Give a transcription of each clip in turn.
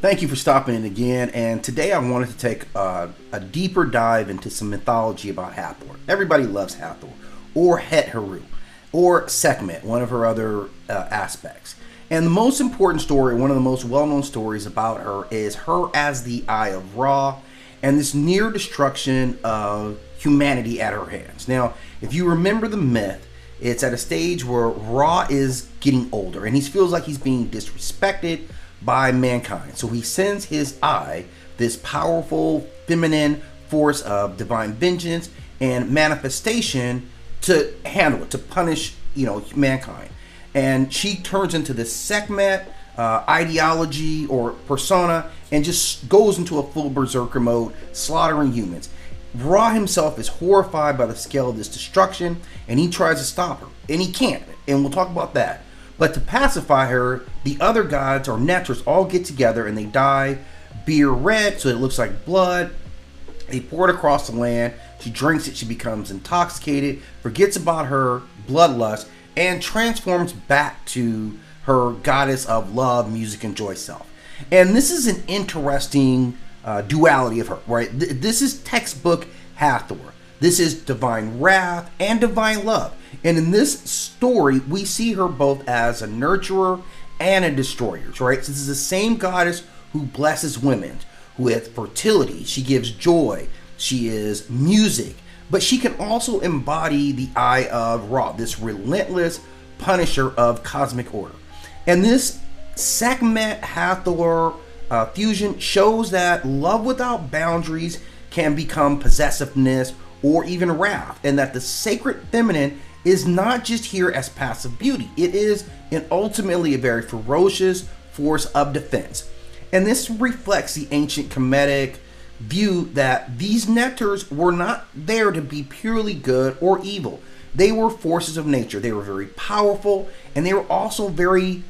Thank you for stopping in again, and today I wanted to take a deeper dive into some mythology about Hathor. Everybody loves Hathor, or Het-Heru, or Sekhmet, one of her other aspects. And the most important story, one of the most well-known stories about her, is her as the Eye of Ra, and this near destruction of humanity at her hands. Now, if you remember the myth, it's at a stage where Ra is getting older, and he feels like he's being disrespected by mankind. So he sends his eye, this powerful feminine force of divine vengeance and manifestation, to handle it, to punish, mankind. And she turns into this Sekhmet ideology or persona and just goes into a full berserker mode, slaughtering humans. Ra himself is horrified by the scale of this destruction, and he tries to stop her, and he can't, and we'll talk about that. But to pacify her, the other gods or Neters all get together and they dye beer red so it looks like blood. They pour it across the land. She drinks it. She becomes intoxicated, forgets about her bloodlust, and transforms back to her goddess of love, music, and joy self. And this is an interesting duality of her, right? This is textbook Hathor. This is divine wrath and divine love. And in this story, we see her both as a nurturer and a destroyer, right? So this is the same goddess who blesses women with fertility. She gives joy. She is music. But she can also embody the Eye of Ra, this relentless punisher of cosmic order. And this Sekhmet Hathor fusion shows that love without boundaries can become possessiveness or even wrath, and that the sacred feminine is not just here as passive beauty. It is ultimately a very ferocious force of defense. And this reflects the ancient Kemetic view that these Neters were not there to be purely good or evil. They were forces of nature. They were very powerful, and they were also very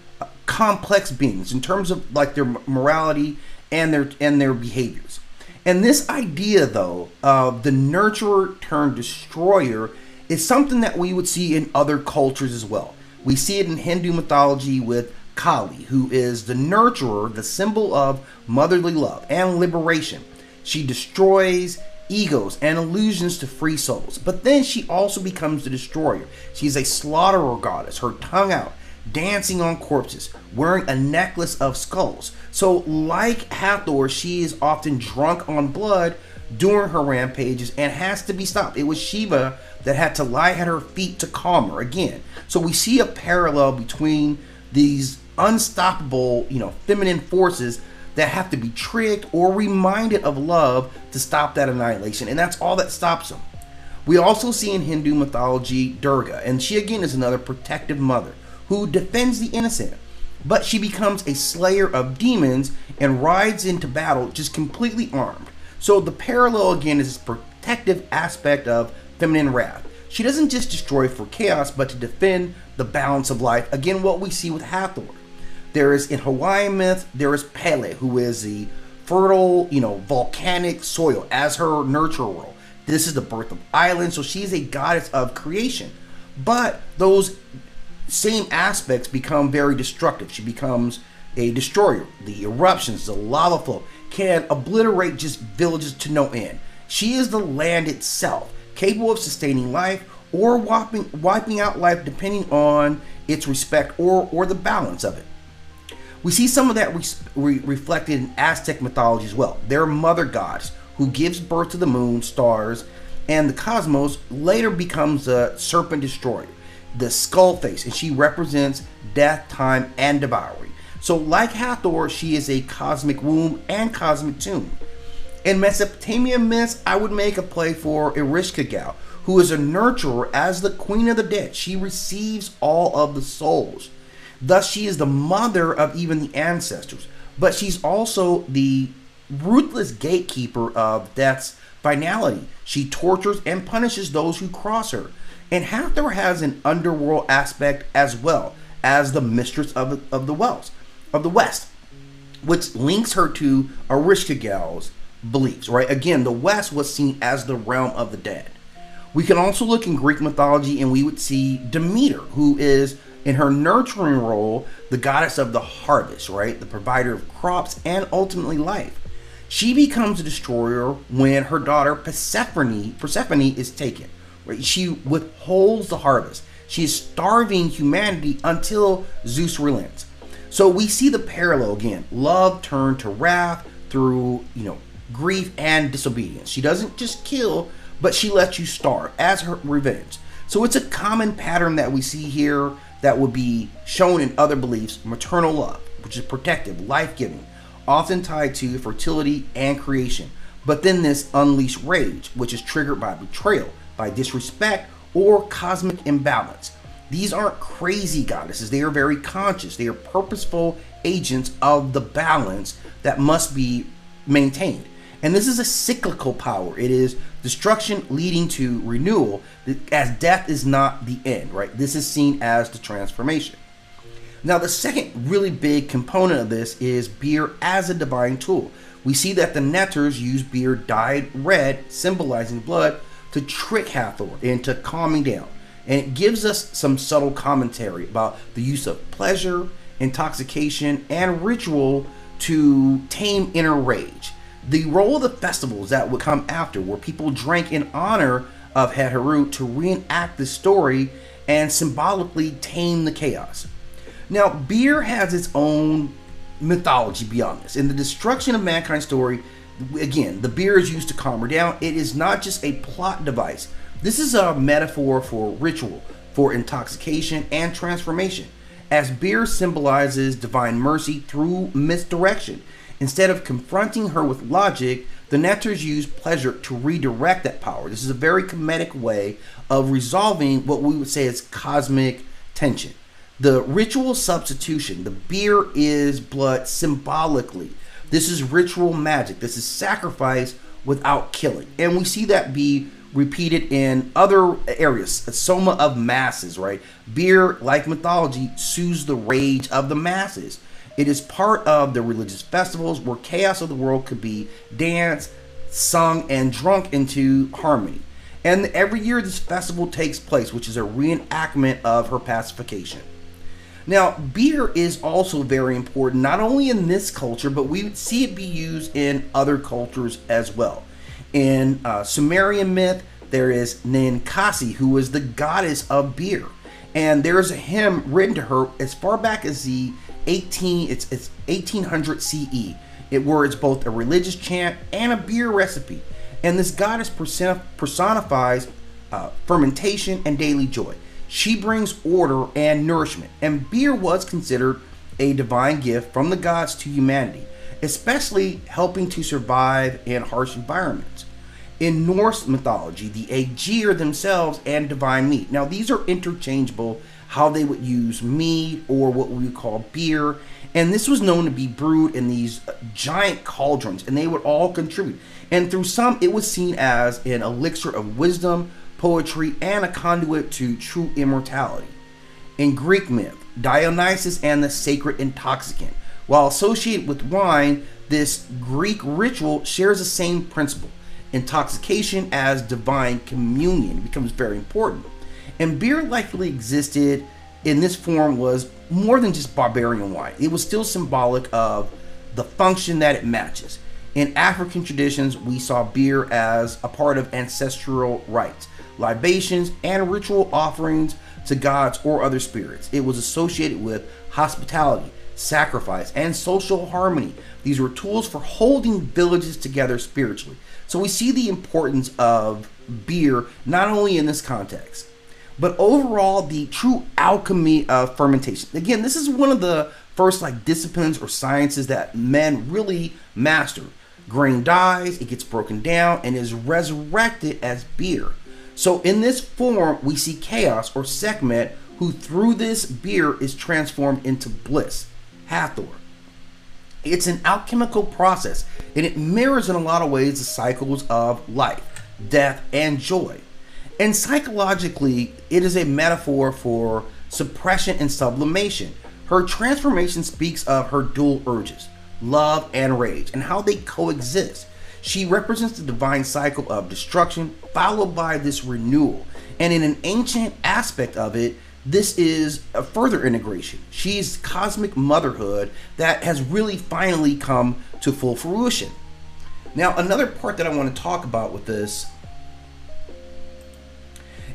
complex beings in terms of like their morality and their behaviors. And this idea, though, of the nurturer turned destroyer is something that we would see in other cultures as well. We see it in Hindu mythology with Kali, who is the nurturer, the symbol of motherly love and liberation. She destroys egos and illusions to free souls. But then she also becomes the destroyer. She's a slaughterer goddess, her tongue out, dancing on corpses, wearing a necklace of skulls. So like Hathor, she is often drunk on blood during her rampages and has to be stopped. It was Shiva that had to lie at her feet to calm her again. So we see a parallel between these unstoppable, feminine forces that have to be tricked or reminded of love to stop that annihilation. And that's all that stops them. We also see in Hindu mythology Durga, and she again is another protective mother who defends the innocent. But she becomes a slayer of demons and rides into battle just completely armed. So the parallel again is this protective aspect of feminine wrath. She doesn't just destroy for chaos, but to defend the balance of life. Again, what we see with Hathor. There is, in Hawaiian myth, there is Pele, who is the fertile, volcanic soil as her nurturer role. This is the birth of islands, so she's a goddess of creation. But those same aspects become very destructive. She becomes a destroyer. The eruptions, the lava flow can obliterate just villages to no end. She is the land itself, capable of sustaining life or wiping out life depending on its respect or the balance of it. We see some of that reflected in Aztec mythology as well. Their mother goddess, who gives birth to the moon, stars, and the cosmos, later becomes the serpent destroyer, the skull face, and she represents death, time, and devouring. So like Hathor, she is a cosmic womb and cosmic tomb. In Mesopotamian myths, I would make a play for Ereshkigal, who is a nurturer as the queen of the dead. She receives all of the souls. Thus, she is the mother of even the ancestors. But she's also the ruthless gatekeeper of death's finality. She tortures and punishes those who cross her. And Hathor has an underworld aspect as well as the mistress of the West, which links her to Ereshkigal's beliefs, right? Again, the West was seen as the realm of the dead. We can also look in Greek mythology and we would see Demeter, who is In her nurturing role, the goddess of the harvest, right? The provider of crops and ultimately life. She becomes a destroyer when her daughter Persephone is taken. Right? She withholds the harvest. She is starving humanity until Zeus relents. So we see the parallel again. Love turned to wrath through, grief and disobedience. She doesn't just kill, but she lets you starve as her revenge. So it's a common pattern that we see here that would be shown in other beliefs. Maternal love, which is protective, life-giving, often tied to fertility and creation. But then this unleashed rage, which is triggered by betrayal, by disrespect, or cosmic imbalance. These aren't crazy goddesses. They are very conscious. They are purposeful agents of the balance that must be maintained. And this is a cyclical power. It is destruction leading to renewal, as death is not the end, right? This is seen as the transformation. Now, the second really big component of this is beer as a divine tool. We see that the Netters use beer dyed red, symbolizing blood, to trick Hathor into calming down. And it gives us some subtle commentary about the use of pleasure, intoxication, and ritual to tame inner rage. The role of the festivals that would come after, where people drank in honor of Hathor to reenact the story and symbolically tame the chaos. Now, beer has its own mythology beyond this. In the destruction of mankind's story, again, the beer is used to calm her down. It is not just a plot device. This is a metaphor for ritual, for intoxication and transformation, as beer symbolizes divine mercy through misdirection. Instead of confronting her with logic, the Netters use pleasure to redirect that power. This is a very comedic way of resolving what we would say is cosmic tension. The ritual substitution, the beer is blood symbolically. This is ritual magic. This is sacrifice without killing. And we see that be repeated in other areas. A soma of masses, right? Beer, like mythology, soothes the rage of the masses. It is part of the religious festivals where chaos of the world could be danced, sung, and drunk into harmony. And every year this festival takes place, which is a reenactment of her pacification. Now, beer is also very important, not only in this culture, but we see it be used in other cultures as well. In Sumerian myth, there is Ninkasi, who is the goddess of beer. And there's a hymn written to her as far back as the 1800 CE, where it's both a religious chant and a beer recipe. And this goddess personifies fermentation and daily joy. She brings order and nourishment, and beer was considered a divine gift from the gods to humanity, especially helping to survive in harsh environments. In Norse mythology, the Aegir themselves and divine meat. Now, these are interchangeable, how they would use mead or what we would call beer, and this was known to be brewed in these giant cauldrons, and they would all contribute. And through some, it was seen as an elixir of wisdom, poetry, and a conduit to true immortality. In Greek myth, Dionysus and the sacred intoxicant. While associated with wine, this Greek ritual shares the same principle. Intoxication as divine communion becomes very important. And beer likely existed in this form was more than just barbarian wine. It was still symbolic of the function that it matches. In African traditions, we saw beer as a part of ancestral rites, libations, and ritual offerings to gods or other spirits. It was associated with hospitality, sacrifice, and social harmony. These were tools for holding villages together spiritually. So we see the importance of beer not only in this context, but overall the true alchemy of fermentation. Again, this is one of the first disciplines or sciences that men really mastered. Grain dies, it gets broken down, and is resurrected as beer. So in this form, we see Chaos or Sekhmet, who through this beer is transformed into bliss, Hathor. It's an alchemical process, and it mirrors in a lot of ways the cycles of life, death, and joy. And psychologically, it is a metaphor for suppression and sublimation. Her transformation speaks of her dual urges, love and rage, and how they coexist. She represents the divine cycle of destruction followed by this renewal. And in an ancient aspect of it, this is a further integration. She's cosmic motherhood that has really finally come to full fruition. Now, another part that I want to talk about with this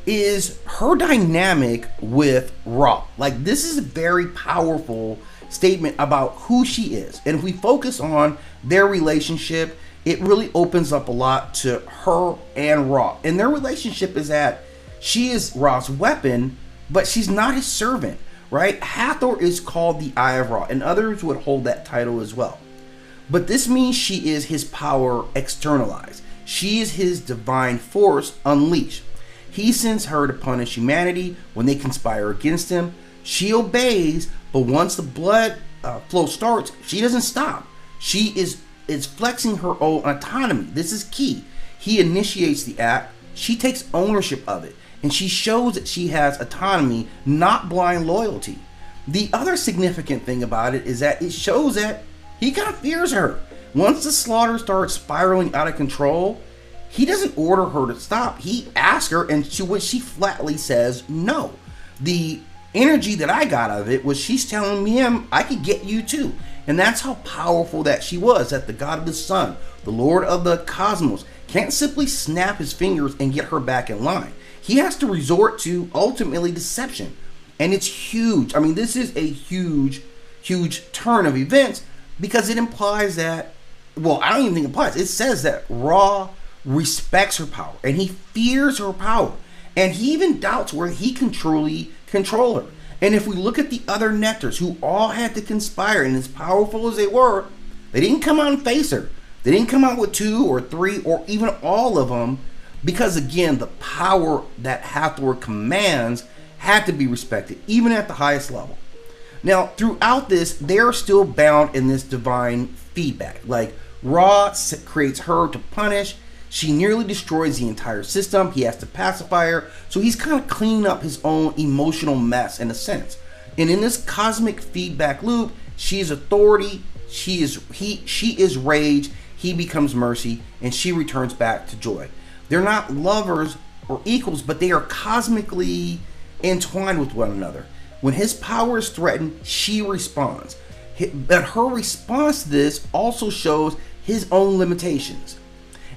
is her dynamic with Ra. Like, this is a very powerful statement about who she is. And if we focus on their relationship, it really opens up a lot to her and Ra. And their relationship is that she is Ra's weapon, but she's not his servant, right? Hathor is called the Eye of Ra, and others would hold that title as well. But this means she is his power externalized. She is his divine force unleashed. He sends her to punish humanity when they conspire against him. She obeys, but once the blood flow starts, she doesn't stop. She is flexing her own autonomy. This is key. He initiates the act. She takes ownership of it, and she shows that she has autonomy, not blind loyalty. The other significant thing about it is that it shows that he kind of fears her. Once the slaughter starts spiraling out of control, he doesn't order her to stop. He asks her, and she flatly says no. The energy that I got out of it was she's telling him, I could get you too. And that's how powerful that she was, that the God of the sun, the Lord of the cosmos, can't simply snap his fingers and get her back in line. He has to resort to, ultimately, deception. And it's huge. I mean, this is a huge, huge turn of events, because it implies that, well, I don't even think it implies, it says that Ra respects her power, and he fears her power. And he even doubts whether he can truly control her. And if we look at the other Nectars who all had to conspire, and as powerful as they were, they didn't come out and face her. They didn't come out with 2 or 3 or even all of them, because again, the power that Hathor commands had to be respected, even at the highest level. Now, throughout this, they're still bound in this divine feedback. Like, Ra creates her to punish. She nearly destroys the entire system. He has to pacify her. So he's kind of cleaning up his own emotional mess in a sense. And in this cosmic feedback loop, she is authority, she is rage, he becomes mercy, and she returns back to joy. They're not lovers or equals, but they are cosmically entwined with one another. When his power is threatened, she responds. But her response to this also shows his own limitations.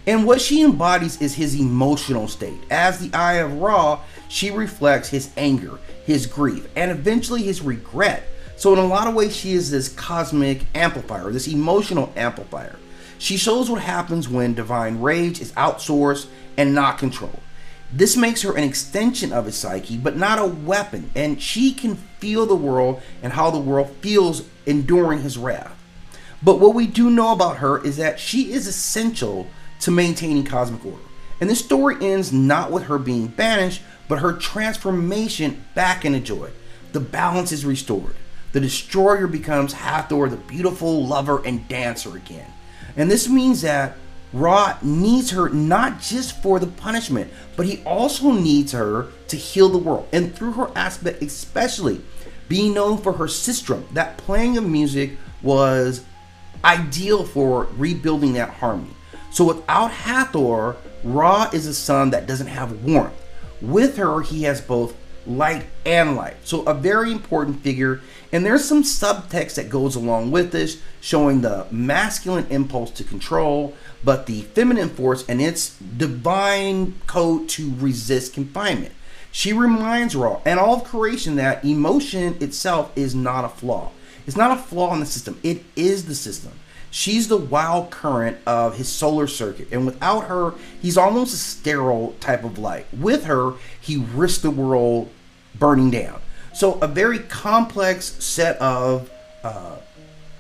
And what she embodies is his emotional state. As the Eye of Ra, she reflects his anger, his grief, and eventually his regret. So in a lot of ways, she is this cosmic amplifier, this emotional amplifier. She shows what happens when divine rage is outsourced and not controlled. This makes her an extension of his psyche, but not a weapon, and she can feel the world and how the world feels enduring his wrath. But what we do know about her is that she is essential to maintaining cosmic order. And this story ends not with her being banished, but her transformation back into joy. The balance is restored. The destroyer becomes Hathor, the beautiful lover and dancer again. And this means that Ra needs her not just for the punishment, but he also needs her to heal the world. And through her aspect, especially being known for her sistrum, that playing of music was ideal for rebuilding that harmony. So without Hathor, Ra is a sun that doesn't have warmth. With her, he has both light and light. So a very important figure. And there's some subtext that goes along with this, showing the masculine impulse to control, but the feminine force and its divine code to resist confinement. She reminds Ra and all of creation that emotion itself is not a flaw. It's not a flaw in the system. It is the system. She's the wild current of his solar circuit, and without her, he's almost a sterile type of light. With her, he risks the world burning down. So a very complex set of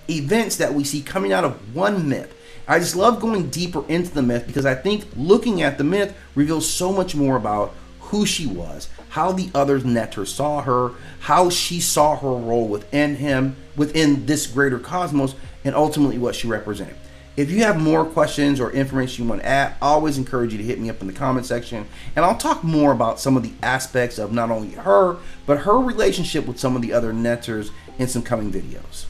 events that we see coming out of one myth. I just love going deeper into the myth because I think looking at the myth reveals so much more about who she was, how the other Nectars saw her, how she saw her role within him, within this greater cosmos, and ultimately what she represented. If you have more questions or information you want to add, I always encourage you to hit me up in the comment section, and I'll talk more about some of the aspects of not only her, but her relationship with some of the other Nectars in some coming videos.